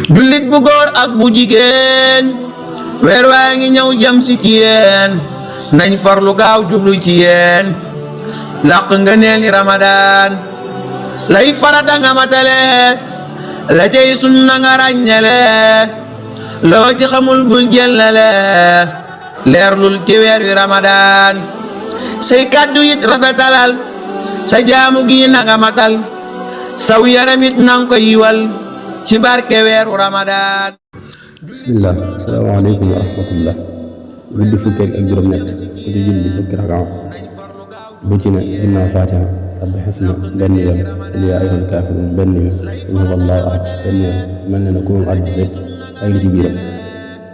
jullit bu góor ak bu jigéen weer waa ngi ñëw jëm si ci yéen nañ farlu gaaw jublu ci yéen làq nga neeli Ramadan lay farata nga matale la cey sunna nga ràññale loo ci xamul bul jëllale leerlul ci weer wi Ramadan say kàddu it rafetalal sa jaamu gi na nga matal saw yaramit nang ko yiwal ci barke weeru Ramadan. bismillah asalaamaaleykum wa rahmatullah guddi fukkeel ak juróom-ñett ku di julli fukki rakaa bu ci ne ginnaaw faatiha sabbih isma benn yoon qul yaa ayyuhal kaafiruun benn yoon qul huwallaahu ahad benn yoon mel na ku moom àdduna sépp ak li ci biiram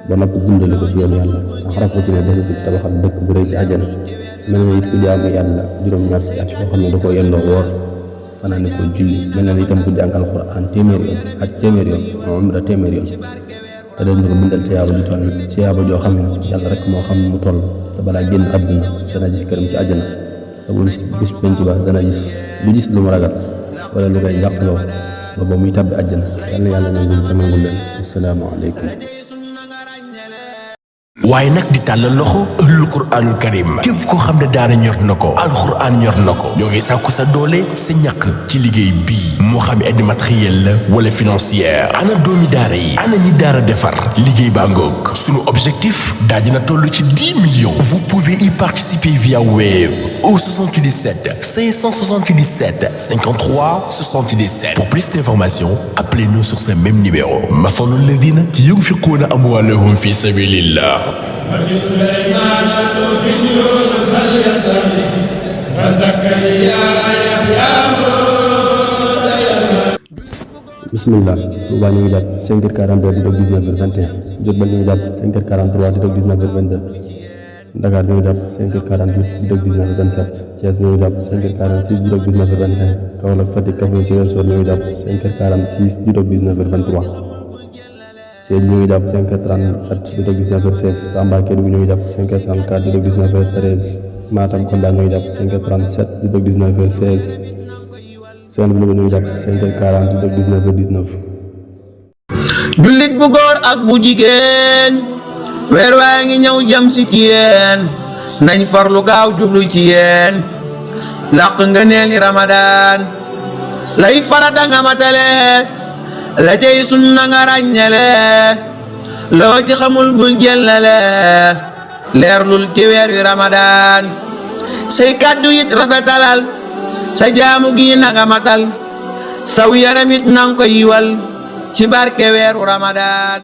ba noppi dundale ko ci yoon yàlla ndax raf bu ci ne defu ko ci tabaxal dëkk bu rëy ci àjjana mel na it ku jaamu yàlla juróom-ñaar fukki at yoo xam ne da koo yendoo woor fanaane ko julli mel na itam ku jàng alxuraan téeméer yoon ak téeméer yoon umra téeméer yoon te des na ko bindal tiyaaba ju toll tiyaaba joo xam ne yàlla rek moo xam mu toll te balaa génn àdduna dana gis këram ci àjjana te bu bis penc ba dana gis lu gis lu mu ragal wala lu koy yàqloo ba muy tàbbi àjjana yàlla nangul te nangul leen assalaamu aleykum. waaye nag di tàllal loxo ëllul quraanul karim képp koo xam ne daara ñor na ko alxuraan ñor na ko ñoo ngi sàkku sa doole sa ñàkk ci liggéey bii moo xam aide matérielle la wala financière ana doomi daara yi ana ñi daara defar liggéey baa ngoog sunu objectif daa dina toll ci 10 millions. Vous pouvez y participer via Wave au 77 577 53 77. Pour plus d'informations, appelez-nous sur ce même numéro. مثل الذين ينفقون أموالهم في سبيل الله. bismillah Touba ñu ngi jàpp 5h42 di dog 19h21 Diourbel ñu ngi jàpp 5h43 di dog 19h22 Dakar ñu ngi jàpp 5h48 di dog 19h27 Thiès ñu ngi jàpp 5h46 di dog 19h25 Kaolack Fatick Kaffrine Ziguinchor ñu ngi jàpp 5h46 di dog 19h23 Sédhiou ñu ngi jàpp 5h37 di dog 19h16 Tamba Kédougou ñu ngi jàpp 5h34 di dog 19h13 Matam Kolda ñu ngi jàpp 5h37 di dog 19h16 Seen bu ñu ngi jàpp 5h40 di dog 19h19. jullit bu góor ak bu jigéen weer waa ngi ñëw jëm si ci yéen nañ farlu gaaw jublu ci yéen làq nga neeli Ramadan lay farata nga matale la cey sunna nga ràññale loo ci xamul bul jëllale leerlul ci weer wi Ramadan say kàddu it rafetalal sa jaamu gi na nga matal saw yaramit nang ko yiwal ci barke weeru Ramadan.